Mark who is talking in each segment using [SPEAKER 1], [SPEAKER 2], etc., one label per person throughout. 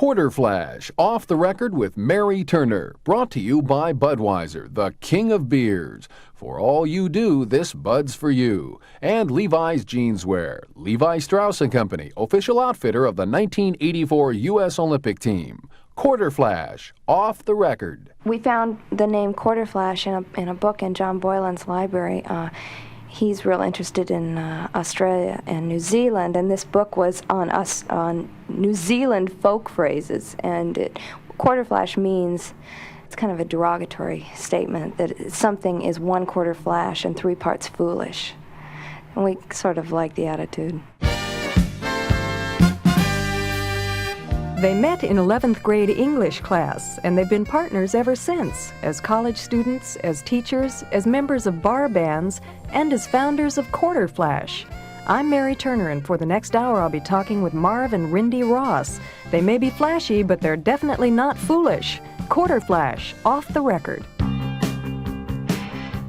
[SPEAKER 1] Quarterflash, Off the Record with Mary Turner, brought to you by Budweiser, the king of beers. For all you do, this Bud's for you. And Levi's Jeanswear, Levi Strauss & Company, official outfitter of the 1984 U.S. Olympic team. Quarterflash, Off the Record.
[SPEAKER 2] We found the name Quarterflash in a book in John Boylan's library. He's real interested in Australia and New Zealand, and this book was on New Zealand folk phrases. And quarterflash means, it's kind of a derogatory statement, that something is 1/4 flash and 3 parts foolish. And we sort of like the attitude.
[SPEAKER 3] They met in 11th grade English class, and they've been partners ever since, as college students, as teachers, as members of bar bands, and as founders of Quarterflash. I'm Mary Turner, and for the next hour I'll be talking with Marv and Rindy Ross. They may be flashy, but they're definitely not foolish. Quarterflash, Off the Record.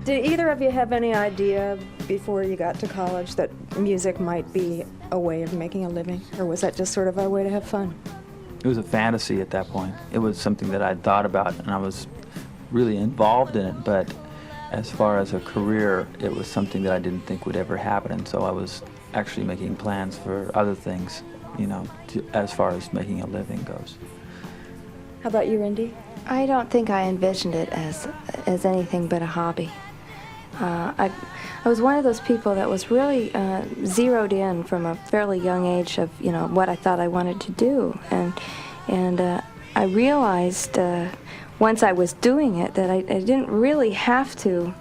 [SPEAKER 3] Did either of you have any idea before you got to college that music might be a way of making a living, or was that just sort of a way to have fun?
[SPEAKER 4] It was a fantasy at that point. It was something that I'd thought about, and I was really involved in it, but as far as a career, it was something that I didn't think would ever happen, and so I was actually making plans for other things, you know, as far as making a living goes.
[SPEAKER 3] How about you, Rindy?
[SPEAKER 2] I don't think I envisioned it as anything but a hobby. I was one of those people that was really zeroed in from a fairly young age of, you know, what I thought I wanted to do, and I realized once I was doing it that I didn't really have to.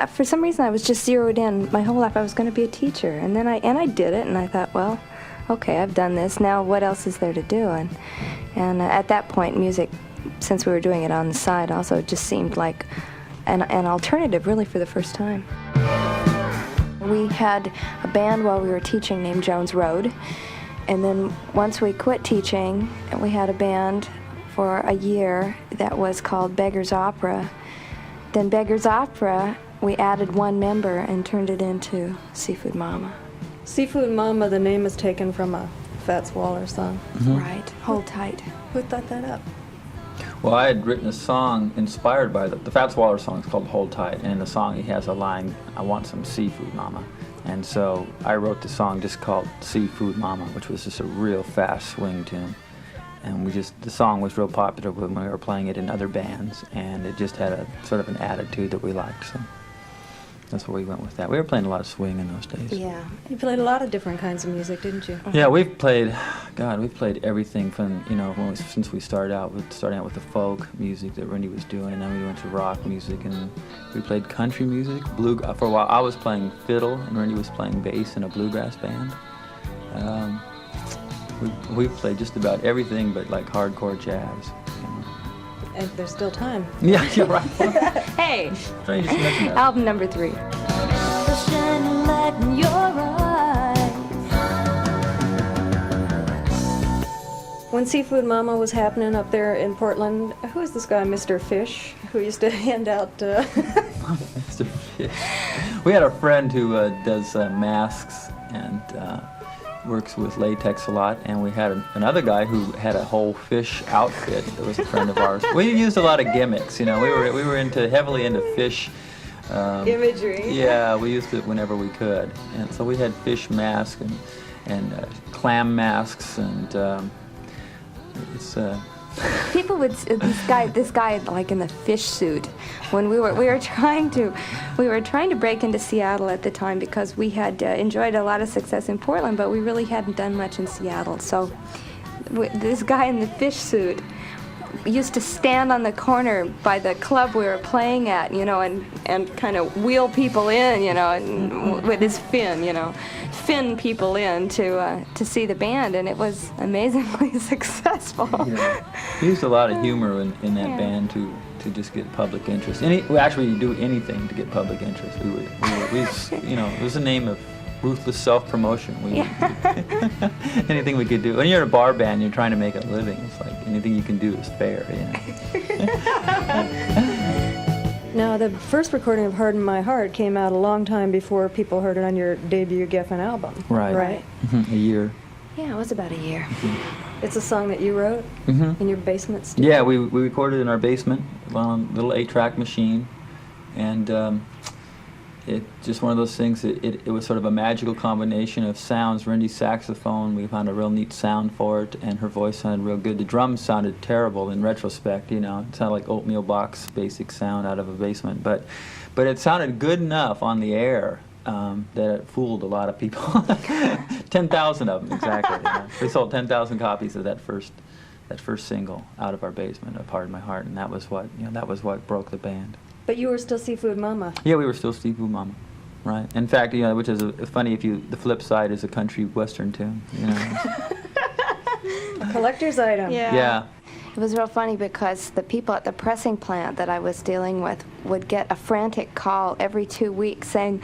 [SPEAKER 2] For some reason, I was just zeroed in my whole life. I was going to be a teacher, and then I did it, and I thought, well, okay, I've done this. Now, what else is there to do? And at that point, music, since we were doing it on the side, also just seemed like an alternative, really, for the first time. We had a band while we were teaching named Jones Road, and then once we quit teaching, we had a band for a year that was called Beggar's Opera. Then Beggar's Opera, we added one member and turned it into Seafood Mama.
[SPEAKER 3] Seafood Mama, the name is taken from a Fats Waller song.
[SPEAKER 4] Mm-hmm.
[SPEAKER 2] Right, Hold Tight.
[SPEAKER 3] Who thought that up?
[SPEAKER 4] Well, I had written a song inspired by the Fats Waller song. It's called Hold Tight, and in the song he has a line, I want some seafood, mama. And so I wrote the song just called Seafood Mama, which was just a real fast swing tune. And the song was real popular when we were playing it in other bands, and it just had a sort of an attitude that we liked, so that's where we went with that. We were playing a lot of swing in those days.
[SPEAKER 3] Yeah. You played a lot of different kinds of music, didn't you?
[SPEAKER 4] Yeah, we've played everything from, you know, since we starting out with the folk music that Rindy was doing, and then we went to rock music, and we played country music, for a while. I was playing fiddle, and Rindy was playing bass in a bluegrass band. We've played just about everything but like hardcore jazz. You know.
[SPEAKER 3] And there's still time.
[SPEAKER 4] Yeah, you're right.
[SPEAKER 2] Hey!
[SPEAKER 4] Strange you mention that.
[SPEAKER 2] Album number 3.
[SPEAKER 5] The shining light in your eyes.
[SPEAKER 3] When Seafood Mama was happening up there in Portland, who is this guy, Mr. Fish, who used to hand out...
[SPEAKER 4] Mr. Fish. We had a friend who does masks and works with latex a lot, and we had another guy who had a whole fish outfit that was a friend of ours. We used a lot of gimmicks, you know. We were heavily into fish
[SPEAKER 3] imagery.
[SPEAKER 4] Yeah, we used it whenever we could, and so we had fish masks and clam masks, and it's.
[SPEAKER 2] People would this guy like in the fish suit. When we were trying to break into Seattle at the time because we had enjoyed a lot of success in Portland, but we really hadn't done much in Seattle. So this guy in the fish suit used to stand on the corner by the club we were playing at, you know, and kind of wheel people in, you know, and with his fin, you know, fin people in to see the band, and it was amazingly successul.
[SPEAKER 4] Yeah. We used a lot of humor in that band to just get public interest. We actually do anything to get public interest. We you know, it was the name of ruthless self-promotion. Anything we could do. When you're in a bar band, you're trying to make a living. It's like anything you can do is fair, you know.
[SPEAKER 3] Now, the first recording of Harden My Heart came out a long time before people heard it on your debut Geffen album.
[SPEAKER 4] Right.
[SPEAKER 3] Right?
[SPEAKER 4] A year.
[SPEAKER 2] Yeah, it was about a year.
[SPEAKER 3] It's a song that you wrote in your basement studio?
[SPEAKER 4] Yeah, we recorded in our basement on a little 8-track machine, and it just one of those things. It was sort of a magical combination of sounds. Rindy's saxophone, we found a real neat sound for it, and her voice sounded real good. The drums sounded terrible in retrospect, you know. It sounded like oatmeal box basic sound out of a basement, but it sounded good enough on the air that it fooled a lot of people. 10,000 of them, exactly. Yeah. We sold 10,000 copies of that first single out of our basement of Hard My Heart, and that was what broke the band.
[SPEAKER 3] But you were still Seafood Mama.
[SPEAKER 4] Yeah, we were still Seafood Mama, right? In fact, you know, which is funny the flip side is a country western tune, you know.
[SPEAKER 3] A collector's item.
[SPEAKER 4] Yeah.
[SPEAKER 2] It was real funny because the people at the pressing plant that I was dealing with would get a frantic call every 2 weeks saying,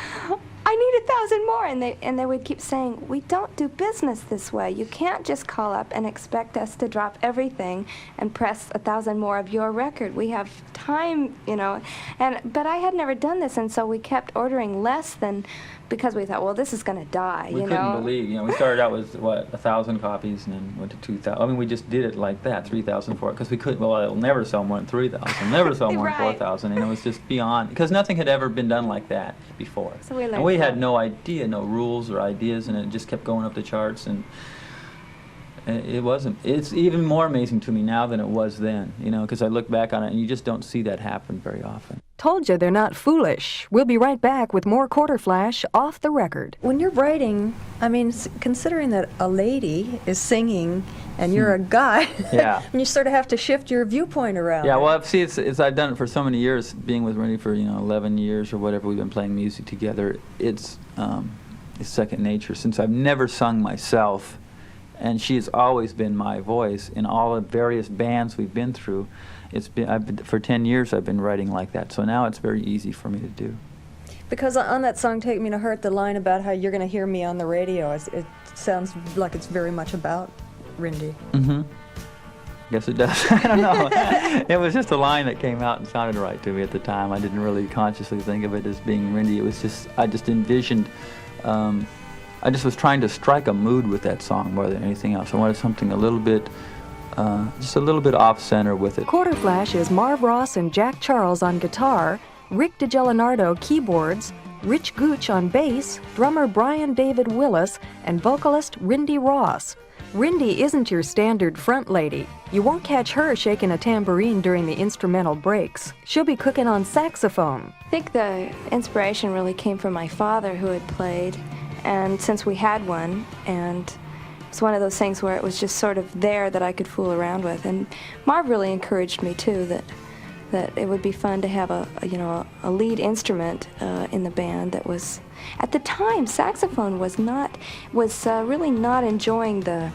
[SPEAKER 2] I need 1,000 more, and they would keep saying, we don't do business this way. You can't just call up and expect us to drop everything and press 1,000 more of your record. We have time, you know. But I had never done this, and so we kept ordering less than, because we thought, well, this is going to die,
[SPEAKER 4] we
[SPEAKER 2] you know.
[SPEAKER 4] couldn't believe, you know, we started out with 1,000 copies and then went to 2,000. I mean, we just did it like that, 3,000 for it, because we couldn't. Well, it'll never sell more than 3,000. Never sell more than 4,000, and it was just beyond, because nothing had ever been done like that before.
[SPEAKER 2] So we learned
[SPEAKER 4] and we had no idea, no rules or ideas, and it just kept going up the charts, and it wasn't. It's even more amazing to me now than it was then, you know, because I look back on it and you just don't see that happen very often.
[SPEAKER 3] Told you they're not foolish. We'll be right back with more Quarterflash off the record. When you're writing, I mean, considering that a lady is singing and you're a guy,
[SPEAKER 4] yeah,
[SPEAKER 3] and you sort of have to shift your viewpoint around.
[SPEAKER 4] Yeah, well, see, it's I've done it for so many years, being with Rindy for 11 years or whatever. We've been playing music together. It's second nature. Since I've never sung myself, and she has always been my voice in all the various bands we've been through. For 10 years I've been writing like that, so now it's very easy for me to do.
[SPEAKER 3] Because on that song, Take Me to Heart, the line about how you're going to hear me on the radio, it sounds like it's very much about Rindy.
[SPEAKER 4] Mm-hmm. Guess it does. I don't know. It was just a line that came out and sounded right to me at the time. I didn't really consciously think of it as being Rindy. It was just, I just envisioned, I just was trying to strike a mood with that song more than anything else. I wanted something a little bit, just a little bit off-center with it.
[SPEAKER 3] Quarterflash is Marv Ross and Jack Charles on guitar, Rick DiGelinardo keyboards, Rich Gooch on bass, drummer Brian David Willis, and vocalist Rindy Ross. Rindy isn't your standard front lady. You won't catch her shaking a tambourine during the instrumental breaks. She'll be cooking on saxophone.
[SPEAKER 2] I think the inspiration really came from my father, who had played, and since we had one, and it's one of those things where it was just sort of there that I could fool around with. And Marv really encouraged me too that it would be fun to have a lead instrument in the band that was, at the time, saxophone was really not enjoying the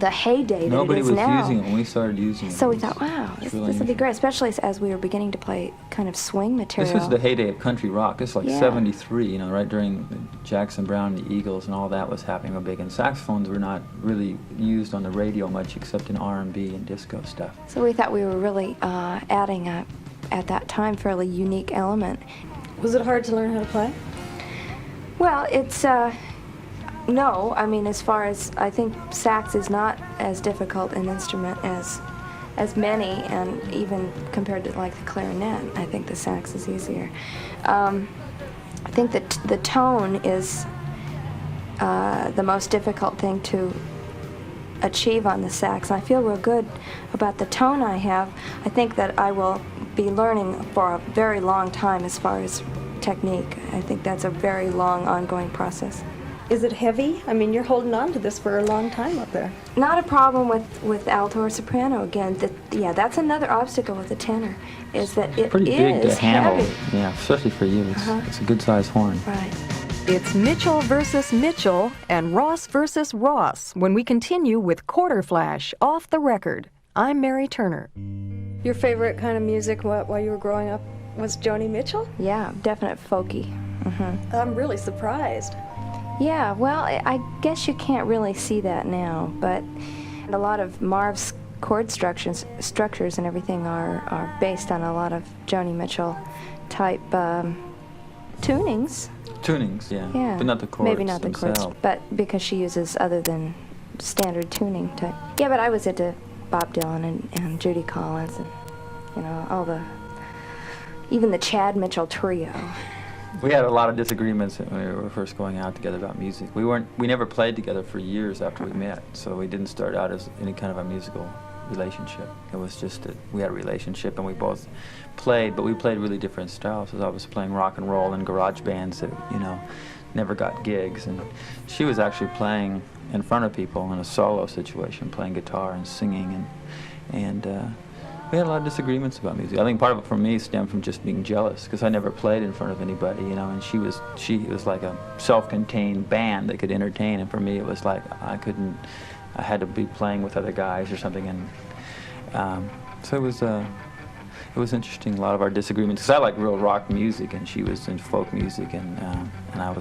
[SPEAKER 2] heyday
[SPEAKER 4] Nobody
[SPEAKER 2] that it is now.
[SPEAKER 4] was using it when we started using it.
[SPEAKER 2] So we thought, wow, this would be great, especially as we were beginning to play kind of swing material.
[SPEAKER 4] This was the heyday of country rock. This was like 73, right during Jackson Browne and the Eagles and all that was happening real big. And saxophones were not really used on the radio much except in R&B and disco stuff.
[SPEAKER 2] So we thought we were really adding at that time, fairly unique element.
[SPEAKER 3] Was it hard to learn how to play?
[SPEAKER 2] Well, it's, no. I mean, as far as, I think sax is not as difficult an instrument as many, and even compared to like the clarinet, I think the sax is easier. I think that the tone is the most difficult thing to achieve on the sax. I feel real good about the tone I have. I think that I will be learning for a very long time as far as technique. I think that's a very long, ongoing process.
[SPEAKER 3] Is it heavy? I mean, you're holding on to this for a long time up there.
[SPEAKER 2] Not a problem with alto or soprano. Again, that's another obstacle with the tenor, is that it
[SPEAKER 4] pretty big to handle.
[SPEAKER 2] Heavy.
[SPEAKER 4] Yeah, especially for you. It's a good-sized horn.
[SPEAKER 2] Right.
[SPEAKER 3] It's Mitchell versus Mitchell and Ross versus Ross when we continue with Quarterflash off the record. I'm Mary Turner. Your favorite kind of music while you were growing up was Joni Mitchell?
[SPEAKER 2] Yeah, definite folky. Mm-hmm.
[SPEAKER 3] I'm really surprised.
[SPEAKER 2] Yeah, well, I guess you can't really see that now, but a lot of Marv's chord structures and everything are based on a lot of Joni Mitchell type tunings.
[SPEAKER 4] Tunings, yeah. But not the chords
[SPEAKER 2] Maybe not the
[SPEAKER 4] themselves.
[SPEAKER 2] chords, but because she uses other than standard tuning type. Yeah, but I was into Bob Dylan and Judy Collins and, you know, even the Chad Mitchell trio.
[SPEAKER 4] We had a lot of disagreements when we were first going out together about music. We never played together for years after we met, so we didn't start out as any kind of a musical relationship. It was just that we had a relationship and we both played, but we played really different styles. So I was playing rock and roll in garage bands that, you know, never got gigs, and she was actually playing in front of people in a solo situation, playing guitar and singing, and we had a lot of disagreements about music. I think part of it for me stemmed from just being jealous, because I never played in front of anybody, you know, and she was like a self-contained band that could entertain, and for me it was like I had to be playing with other guys or something, and so it was interesting, a lot of our disagreements, because I like real rock music and she was in folk music, and I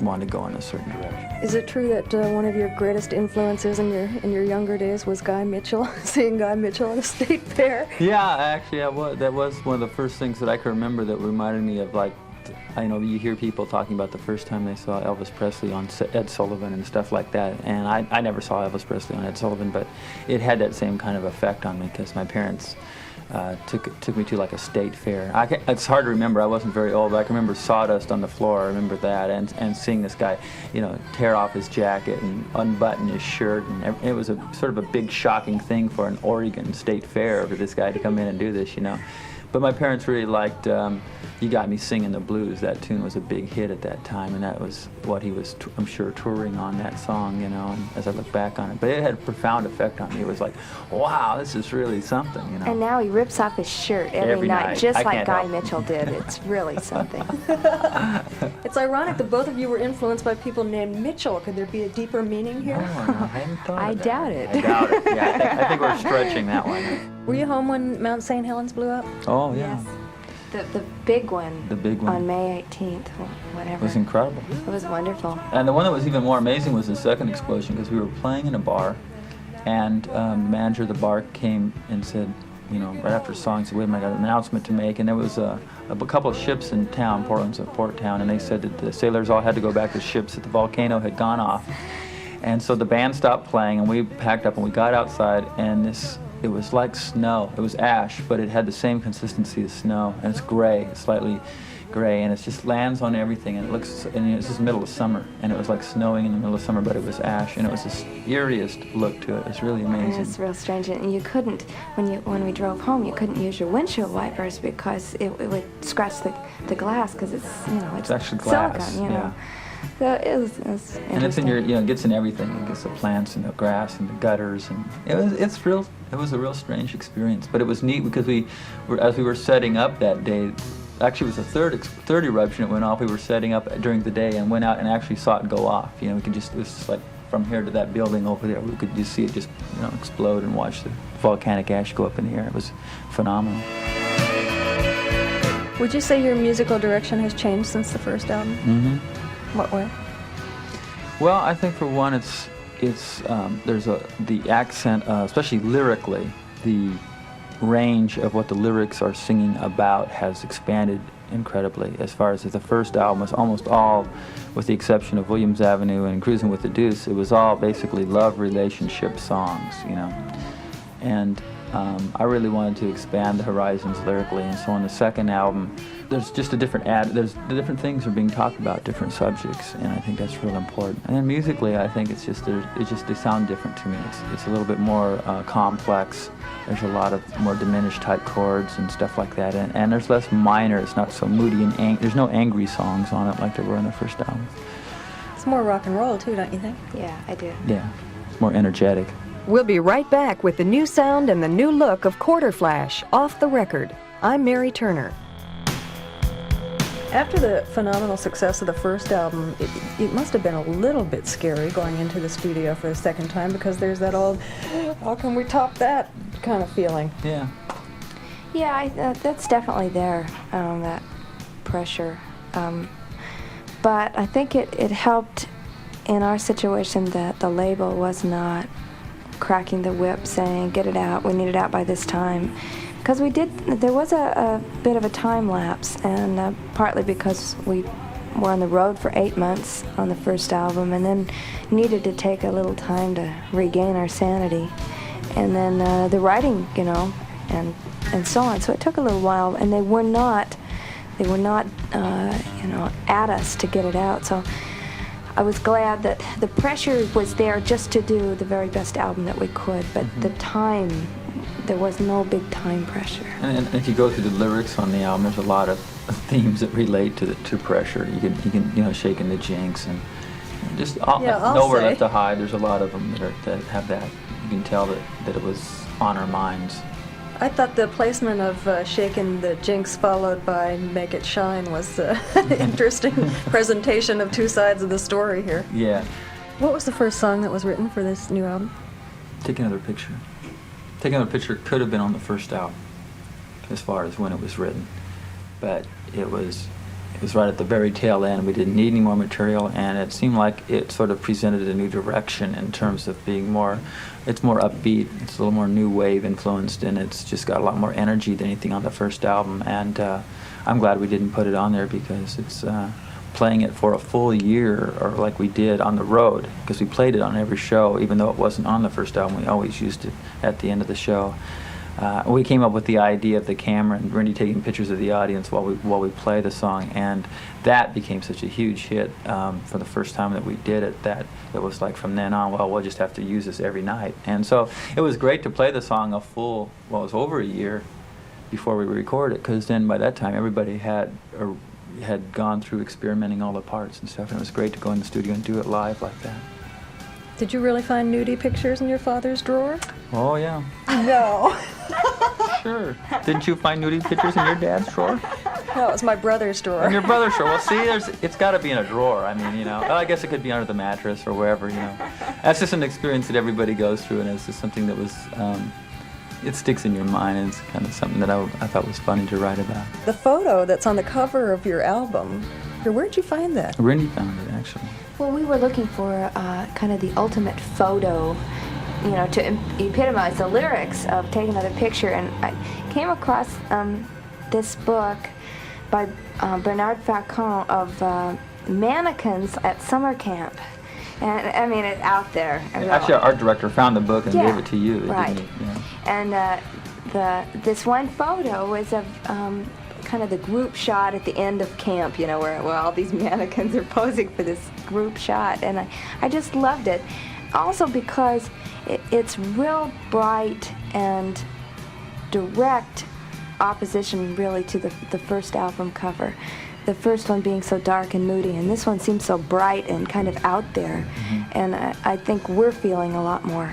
[SPEAKER 4] wanted to go in a certain direction.
[SPEAKER 3] Is it true that one of your greatest influences in your younger days was Guy Mitchell, seeing Guy Mitchell at a state fair?
[SPEAKER 4] Yeah, actually, that was one of the first things that I can remember that reminded me of, like, I know you hear people talking about the first time they saw Elvis Presley on Ed Sullivan and stuff like that, and I never saw Elvis Presley on Ed Sullivan, but it had that same kind of effect on me, because my parents took me to like a state fair. It's hard to remember, I wasn't very old, but I can remember sawdust on the floor, I remember that, and seeing this guy, you know, tear off his jacket and unbutton his shirt, and it was a sort of a big shocking thing for an Oregon state fair for this guy to come in and do this, you know. But my parents really liked You Got Me Singing the Blues. That tune was a big hit at that time, and that was what he was, I'm sure, touring on that song, you know, and as I look back on it. But it had a profound effect on me. It was like, wow, this is really something, you know.
[SPEAKER 2] And now he rips off his shirt every night, just like Guy Mitchell did. It's really something.
[SPEAKER 3] It's ironic that both of you were influenced by people named Mitchell. Could there be a deeper meaning here?
[SPEAKER 4] Oh, no, I hadn't thought
[SPEAKER 2] I
[SPEAKER 4] of that.
[SPEAKER 2] doubt it.
[SPEAKER 4] I doubt it. Yeah, I think we're stretching that one.
[SPEAKER 3] Were you home when Mount St. Helens blew up?
[SPEAKER 4] Oh, yeah.
[SPEAKER 2] Yes. The big one.
[SPEAKER 4] The big one.
[SPEAKER 2] On May 18th, or whatever.
[SPEAKER 4] It was incredible.
[SPEAKER 2] It was wonderful.
[SPEAKER 4] And the one that was even more amazing was the second explosion, because we were playing in a bar, and the manager of the bar came and said, you know, right after the song, he said, wait a minute, I got an announcement to make. And there was a couple of ships in town, Portland's a port town, and they said that the sailors all had to go back to ships, that the volcano had gone off. And so the band stopped playing, and we packed up, and we got outside, and it was like snow. It was ash, but it had the same consistency as snow, and it's gray, it's slightly gray, and it just lands on everything, and it's just middle of summer, and it was like snowing in the middle of summer, but it was ash, and it was the eeriest look to it. It's really amazing.
[SPEAKER 2] It's real strange, and you couldn't, when we drove home, you couldn't use your windshield wipers because it would scratch the glass, because it's, you know, it's
[SPEAKER 4] actually glass,
[SPEAKER 2] silicone, you know.
[SPEAKER 4] yeah.
[SPEAKER 2] So it was interesting.
[SPEAKER 4] And it's in your, you know, it gets in everything. It gets the plants and the grass and the gutters, and it was a real strange experience. But it was neat because as we were setting up that day, actually it was the third eruption that went off. We were setting up during the day and went out and actually saw it go off. You know, it was just like from here to that building over there. We could just see it just, you know, explode and watch the volcanic ash go up in the air. It was phenomenal.
[SPEAKER 3] Would you say your musical direction has changed since the first album?
[SPEAKER 4] Mm-hmm.
[SPEAKER 3] What way?
[SPEAKER 4] Well, I think for one, there's the accent, especially lyrically, the range of what the lyrics are singing about has expanded incredibly. As far as the first album was almost all, with the exception of Williams Avenue and Cruising with the Deuce, it was all basically love relationship songs, you know. And I really wanted to expand the horizons lyrically, and so on the second album, there's just a different the different things are being talked about, different subjects, and I think that's real important. And then musically, I think they sound different to me. It's a little bit more complex. There's a lot of more diminished type chords and stuff like that, and there's less minor. It's not so moody and there's no angry songs on it like there were on the first album.
[SPEAKER 3] It's more rock and roll too, don't you think?
[SPEAKER 2] Yeah, I do.
[SPEAKER 4] Yeah, it's more energetic.
[SPEAKER 3] We'll be right back with the new sound and the new look of Quarterflash, Off the Record. I'm Mary Turner. After the phenomenal success of the first album, it must have been a little bit scary going into the studio for the second time, because there's that old, how can we top that kind of feeling.
[SPEAKER 4] Yeah.
[SPEAKER 2] Yeah, that's definitely there, that pressure. But I think it helped in our situation that the label was not cracking the whip saying, get it out, we need it out by this time. Because there was a bit of a time lapse, and partly because we were on the road for 8 months on the first album, and then needed to take a little time to regain our sanity. And then the writing, and so on. So it took a little while, and they were not, at us to get it out. So I was glad that the pressure was there just to do the very best album that we could, but the time, there was no big time pressure.
[SPEAKER 4] And if you go through the lyrics on the album, there's a lot of themes that relate to pressure. You can shaking the jinx and just nowhere left to hide. There's a lot of them that have that. You can tell that it was on our minds.
[SPEAKER 3] I thought the placement of Shakin' the Jinx followed by Make It Shine was an interesting presentation of two sides of the story here.
[SPEAKER 4] Yeah.
[SPEAKER 3] What was the first song that was written for this new album?
[SPEAKER 4] Take Another Picture. Take Another Picture could have been on the first album as far as when it was written, but it was right at the very tail end. We didn't need any more material, and it seemed like it sort of presented a new direction in terms of being more, it's more upbeat, it's a little more new wave influenced, and it's just got a lot more energy than anything on the first album. And I'm glad we didn't put it on there, because it's playing it for a full year, or like we did on the road, because we played it on every show, even though it wasn't on the first album. We always used it at the end of the show. We came up with the idea of the camera and Rindy taking pictures of the audience while we play the song, and that became such a huge hit for the first time that we did it, that it was like from then on, well, we'll just have to use this every night. And so it was great to play the song a full, well, it was over a year before we recorded it, because then by that time everybody had gone through experimenting all the parts and stuff, and it was great to go in the studio and do it live like that.
[SPEAKER 3] Did you really find nudie pictures in your father's drawer?
[SPEAKER 4] Oh, yeah.
[SPEAKER 3] No.
[SPEAKER 4] Sure. Didn't you find nudie pictures in your dad's drawer?
[SPEAKER 3] No, it was my brother's drawer.
[SPEAKER 4] In your brother's drawer. Well, see, it's got to be in a drawer. I mean, well, I guess it could be under the mattress or wherever, That's just an experience that everybody goes through, and it's just something that was, it sticks in your mind, and it's kind of something that I thought was funny to write about.
[SPEAKER 3] The photo that's on the cover of your album, where'd you find that?
[SPEAKER 4] Rindy found it, actually.
[SPEAKER 2] Well, we were looking for kind of the ultimate photo, to epitomize the lyrics of Take Another Picture. And I came across this book by Bernard Facon of mannequins at summer camp. And I mean, it's out there.
[SPEAKER 4] Actually, our art director found the book and gave it to you.
[SPEAKER 2] Right. And this one photo was of kind of the group shot at the end of camp, where all these mannequins are posing for this group shot, and I just loved it. Also because it's real bright and direct opposition, really, to the first album cover. The first one being so dark and moody, and this one seems so bright and kind of out there. And I think we're feeling a lot more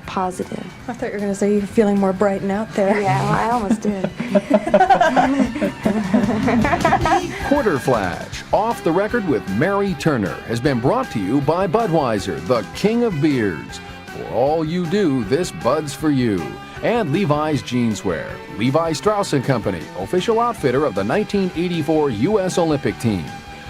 [SPEAKER 2] positive.
[SPEAKER 3] I thought you were going to say you're feeling more bright and out there.
[SPEAKER 2] Yeah, well, I almost did.
[SPEAKER 1] Quarterflash, Off the Record with Mary Turner, has been brought to you by Budweiser, the king of beers. For all you do, this Bud's for you. And Levi's Jeanswear, Levi Strauss & Company, official outfitter of the 1984 U.S. Olympic team.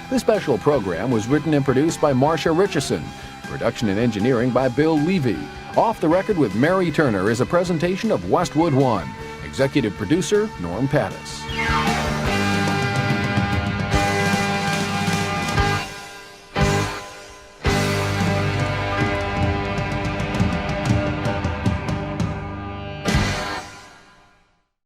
[SPEAKER 1] This special program was written and produced by Marcia Richardson. Production and engineering by Bill Levy. Off the Record with Mary Turner is a presentation of Westwood One. Executive producer, Norm Pattis.